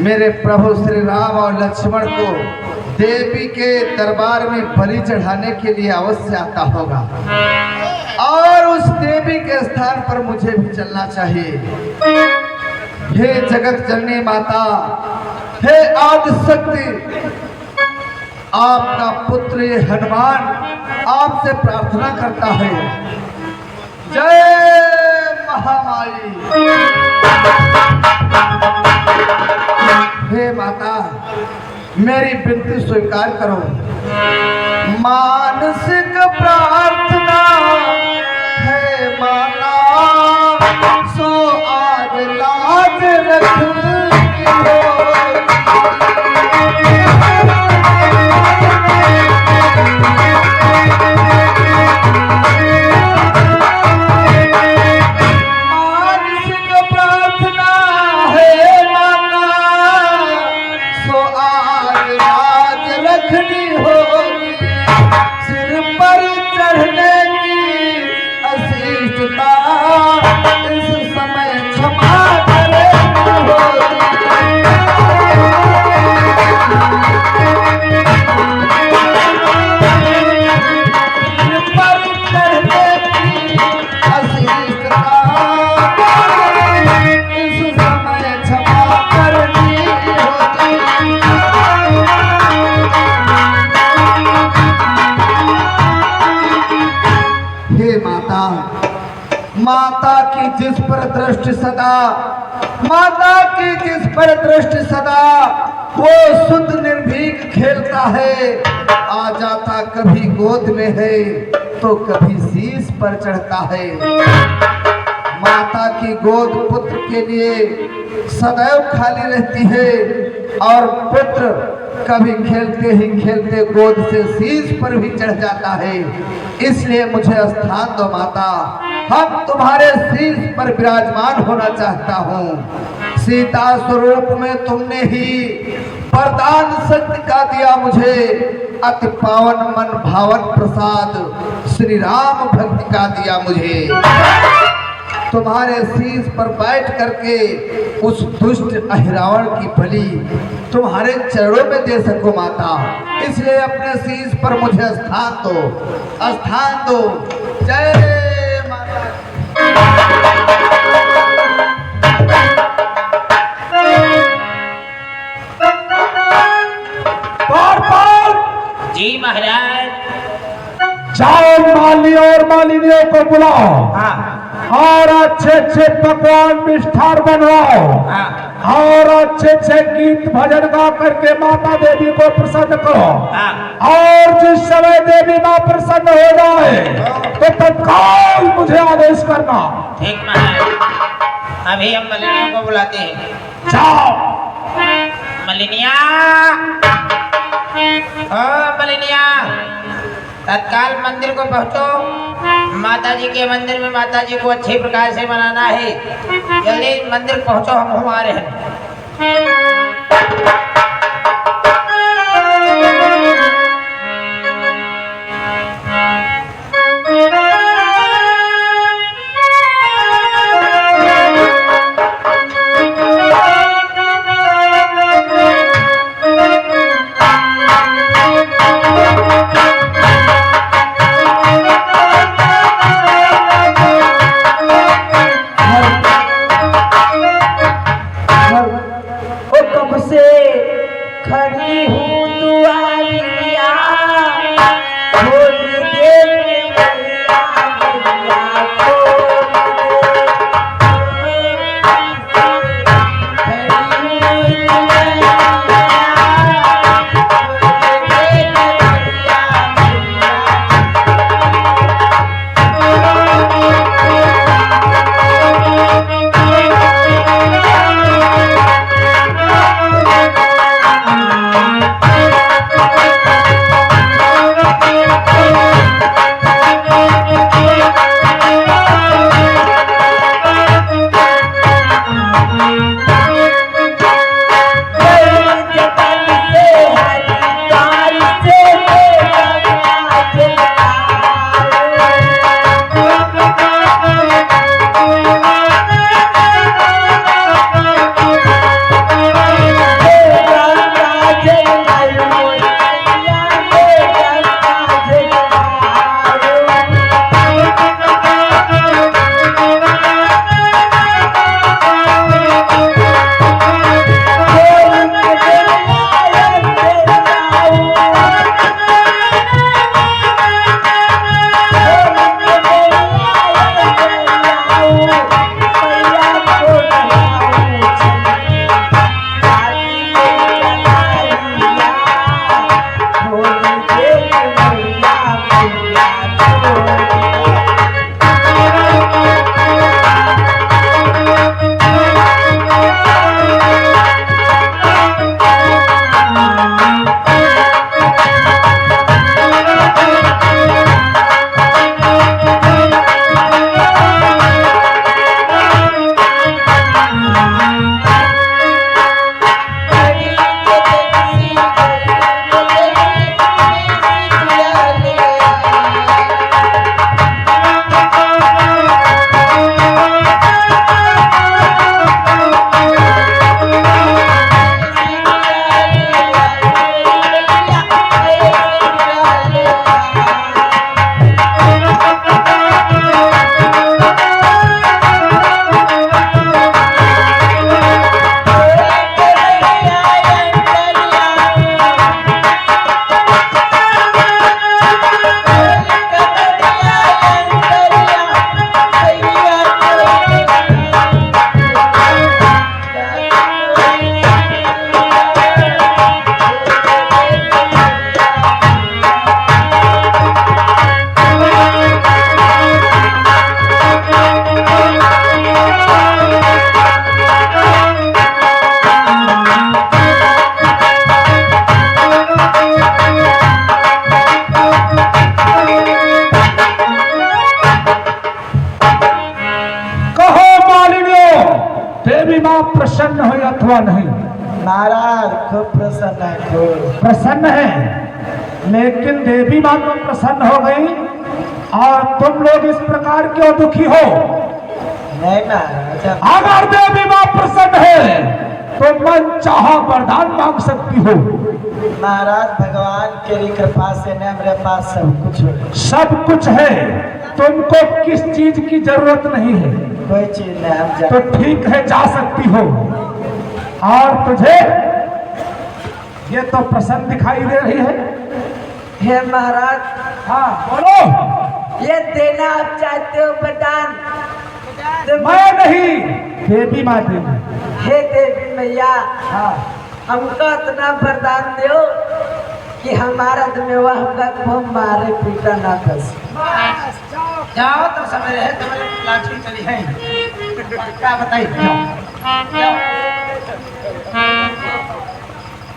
मेरे प्रभु श्री राम और लक्ष्मण को देवी के दरबार में बलि चढ़ाने के लिए अवश्य आता होगा और उस देवी के स्थान पर मुझे भी चलना चाहिए। हे जगत जननी माता, हे आदिशक्ति, आपका पुत्र ये हनुमान आपसे प्रार्थना करता है। जय महामाई। हे माता, मेरी विनती स्वीकार करो। मानसिक प्रार्थना है माता, सो आज लाज रखी हो। माता की जिस पर दृष्टि सदा, माता की जिस पर दृष्टि सदा, वो शुद्ध निर्भीक खेलता है। आ जाता कभी गोद में है तो कभी शीश पर चढ़ता है। माता की गोद पुत्र के लिए सदैव खाली रहती है और पुत्र कभी खेलते ही खेलते गोद से शीश पर भी चढ़ जाता है। इसलिए मुझे स्थान दो माता, हम तुम्हारे शीश पर विराजमान होना चाहता हूँ। सीता स्वरूप में तुमने ही वरदान शक्ति का दिया मुझे, अति पावन मन भावन प्रसाद श्री राम भक्ति का दिया मुझे। तुम्हारे शीश पर बैठ करके उस दुष्ट अहिरावण की बलि तुम्हारे चरणों में दे सको माता, इसलिए अपने शीश पर मुझे स्थान दो, स्थान दो। जय माता। जी महाराज। जाओ माली और मालिनियों को बुलाओ। हाँ। और अच्छे अच्छे पकवान मिष्ठार बनवाओ। हाँ। और अच्छे अच्छे गीत भजन गा करके माता देवी को प्रसन्न करो। हाँ। और जिस समय देवी माँ प्रसन्न हो जाए तो तत्काल मुझे आदेश करना। ठीक महाराज, अभी हम मलिनियों को बुलाते हैं। जाओ मलिनिया, मलिनिया, तत्काल मंदिर को पहुंचो। माता जी के मंदिर में माता जी को अच्छे प्रकार से मनाना है। जल्दी मंदिर पहुंचो, हम हमारे हैं। प्रसन्न हो अथवा नहीं? महाराज खूब प्रसन्न है, खूब। प्रसन्न है, लेकिन देवी माँ तो प्रसन्न हो गई और तुम लोग इस प्रकार क्यों दुखी हो? नहीं महाराज, अगर देवी माँ प्रसन्न है तो मन चाहा वरदान मांग सकती हो। महाराज भगवान की कृपा से न मेरे पास सब कुछ है। सब कुछ है, तुमको किस चीज की जरूरत नहीं है। कोई चीज नहीं, हम तो ठीक है, जा सकती हो। और तुझे ये तो प्रसन्न दिखाई दे रही है। हे महाराज, हाँ बोलो। ये देना आप चाहते हो वरदान? तो मैं नहीं, देवी माँ देवी। हे देवी मैया, हाँ हमको इतना वरदान दो कि हमारा दमेवा हमको मारे पीटा ना बस। जाओ तो समय रहे, तुम्हारे लाठी चली है क्या बताइए? जाओ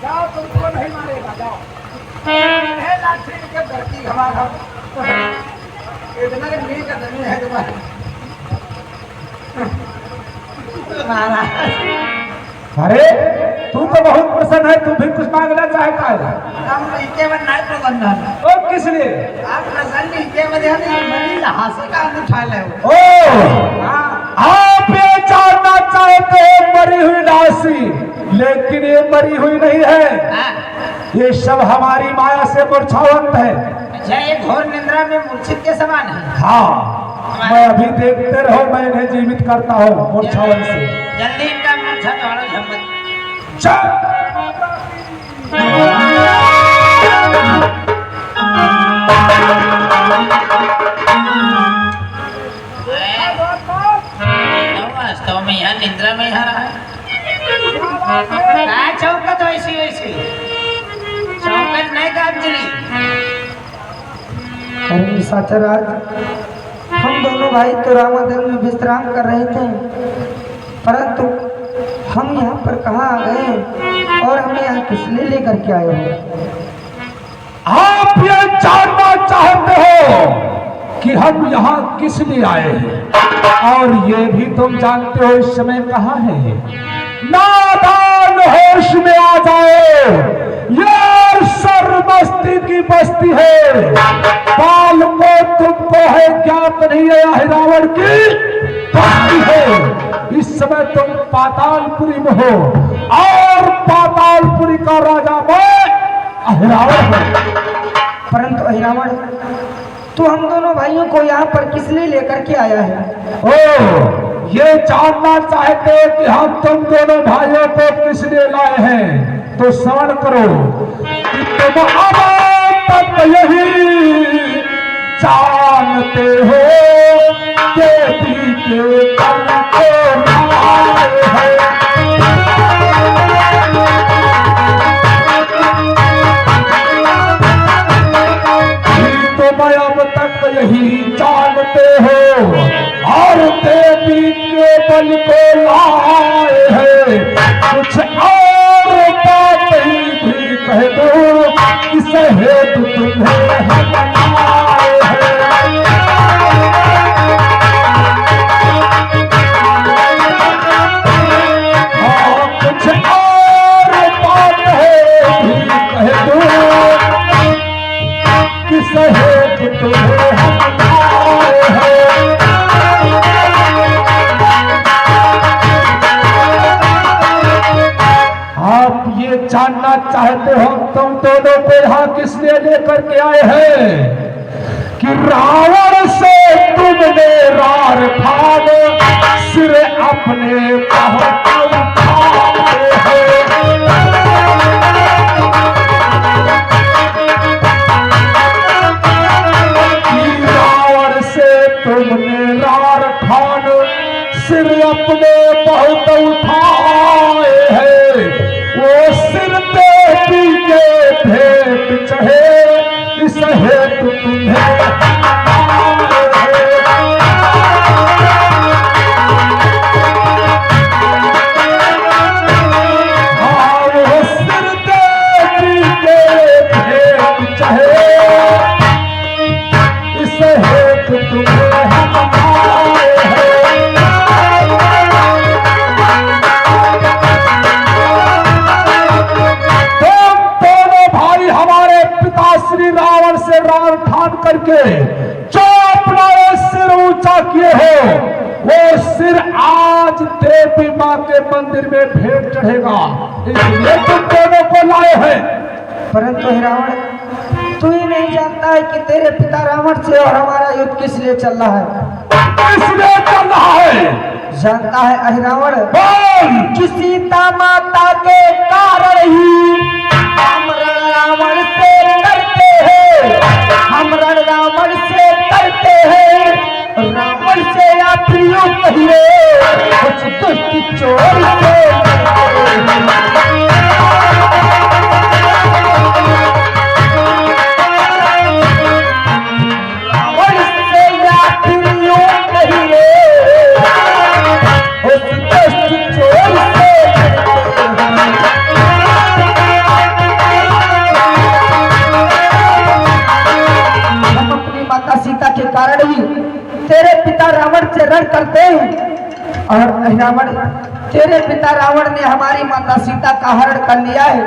जाओ, तुमको नहीं मारेगा, जाओ। है लाठी के धरती हमारा इतना मील का जमीन है तुम्हारी। अरे तू तो बहुत प्रसन्न है, तू भी कुछ मांगना चाहता है। हम इके में नहीं प्रसन्न है। ओ किस लिए? आप प्रसन्न इके में नहीं, मनी हासे का उठा ले। ओ आप ये जानना चाहते हो मरी हुई लाशी, लेकिन ये मरी हुई नहीं है, ये सब हमारी माया से मूर्छावंत है। अच्छा, ये घोर निद्रा में मूर्छित के समान है। हाँ, मैं अभी देखते रहो, मैं इन्हें जीवित करता हूँ मूर्छावन से। जल्दी इनका मूर्छा तोड़ो झम्मत। वास्तव में यहाँ निद्रा में यहाँ रहा है। चौकत वैसी वैसी चौकत नहीं काम चली। अरे निशाचराज, हम दोनों भाई तो रामादल में विश्राम कर रहे थे, परंतु हम यहाँ पर कहाँ आ गए और हमें यहाँ किस लिए लेकर के आए हो? आप ये जानना चाहते हो कि हम यहाँ किस लिए आए हैं, और ये भी तुम जानते हो इस समय कहाँ है? नादान होश में आ जाओ, ये सर्वबस्ती की बस्ती है। बाल को तुमको है ज्ञात नहीं है, अहिरावण की बस्ती है। इस समय तुम पातालपुरी में हो और पातालपुरी का राजा मैं अहिरावण हूँ। परंतु अहिरावण, तू हम दोनों भाइयों को यहाँ पर किस लिए लेकर के आया है? ओ, ये जानना चाहते हो कि हम तुम दोनों भाइयों को किस लिए लाए हैं? तो श्रवण करो कि तुम अब तक यही जानते हो देवी के तन को लाए हैं। तुम अब तक यही जानते हो और देवी के बल को लाए हैं। कुछ और बात ही भी कह दो, इस हेतु तुम्हें हम लाए हैं। हाँ, कुछ और बात है भी कह दो, किस हेतु तुम्हें हम लाए हैं। आप ये जानना चाहते हो तुम दोनों को यहाँ किस लिए लेकर के आए हैं कि रावण से तुमने रार फाड़ सिर अपने पहाड़ उठाए हैं। रावण से तुमने रार फाड़ सिर अपने बहुत उठाए हैं। वो सिर देवी के भेंट चढ़े, इस हेतु तुम्हें करके जो अपना ये सिर ऊंचा किए हो, वो सिर आज देवी माँ के मंदिर में भेंट चढ़ेगा। इसलिए तुम दोनों को लाए हैं। परंतु हे रावण, तू ही नहीं जानता है कि तेरे पिता रावण से और हमारा युद्ध किस लिए चल रहा है। इसलिए चल रहा है। जानता है अहि रावण, बोल। कि सीता माता के कारण ही हम रावण से डरते हैं, हम रावण से डरते हैं। रावण से या फिर यूं कहिए कुछ दुष्ट चोर से सीता के कारण ही तेरे पिता रावण से रण करते हैं। और रावण, तेरे पिता रावण ने हमारी माता सीता का हरण कर लिया है,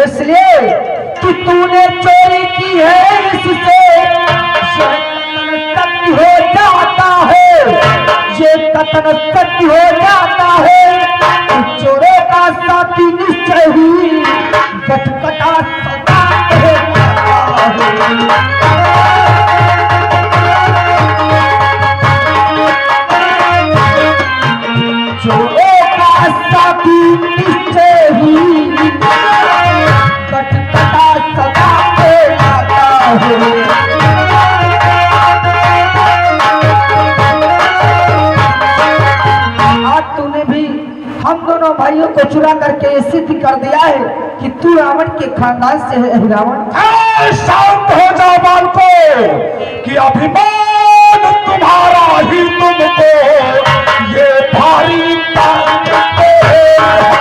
इसलिए कि तूने चोरी की है, इससे सत्य हो जाता है, ये कथन सत्य हो जाता है। चोरों का साथी निश्चय ही गटगटा सदा हो जाता है। चोरों का साथी निश्चय ही गटगटा सदा हो जाता है। आज तूने भी हम दोनों भाइयों को चुरा करके ये सिद्ध कर दिया है कि तू रावण के खानदान से है। रावण, शांत हो जाओ बालको, कि अभिमान तुम्हारा ही तुमको ये भारी ताकत है।